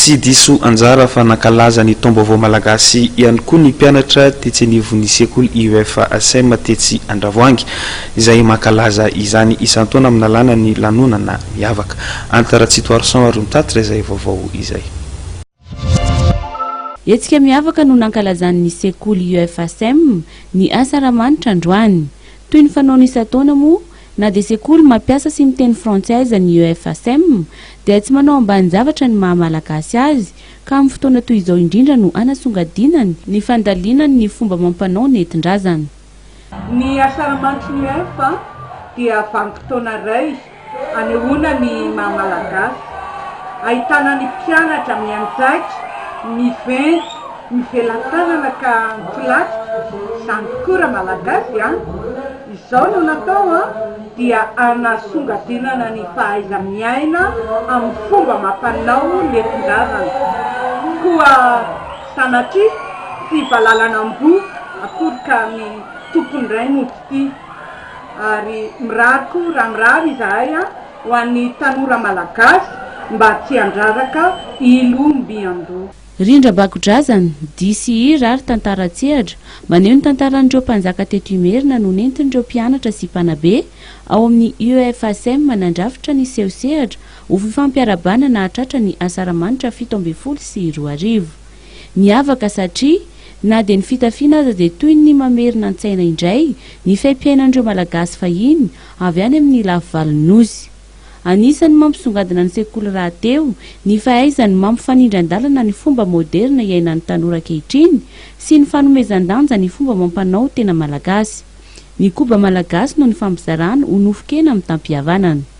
tsy diso anjara fa nankalaza ny taom-baovao malagasy ihany koa ny mpianatra tetsy anivon'ny sekoly UFASM tetsy Andravoahangy izay mankalaza izany isan-taona amin'ny alanany lanonana miavaka. Antaratsitoarson arontatitra izay vaovao izay. Etsika miavaka no nankalazan'ny sekoly UFASM ny asa ramanitra androany. Toy ny fanaony isan-taona moa na dia sekoly mampiasa sy miteny frantsay ny UFASM dia tsy manao ambanin-javatra ny mahamalagasy azy ka amin'ny fotoana toy izao indrindra no anasongadinany ny fandalinany ny fomba mampanao nentin-drazana. Ny asa ramanitra ny UFA dia vanim-potoana iray anehoana ny mahamalagasy, ahitana ny mpianatra mianjaika, miventy, mivelan-tanana ka mipilatitra izany kora malagasy izao no natao dia anasongadinana ny fahaiza miaina amin'ny fomba mampanao nentin-drazana koa sanatria sy valalana amboa atoloka ny tompony ray mody ary mirariko ramirary izahay ho an'ny tanora malagasy mba tsy handrazaka ilombiando. Rindra-bakodrazana DCI rary tantara-tsehatra maneho ny tantaran'ireo mpanjaka teto Imerina no nentin'ireo mpianatra sy mpanabe ao amin'ny UFASM manandrafitra ny seho-sehatra ho fifampiarabana na hatratra ny asa ramanitra 17 miavaka satria na dia ny fitafiana aza dia toy ny mamerina an-tsaina indray ny faim-piainan'ireo malagasy fahiny avy any amin'ny lafivalon'osy. Anisany mampisongadina ny sekoly rahateo ny fahaizany mampifanindran-dalana ny fomba moderna iainan'ny tanora ankehitriny sy ny fanomezan-danja ny fomba mampanao tena malagasy. Ny koba malagasy no ny fampizarana ho nofokena amin'ny tampihavanana.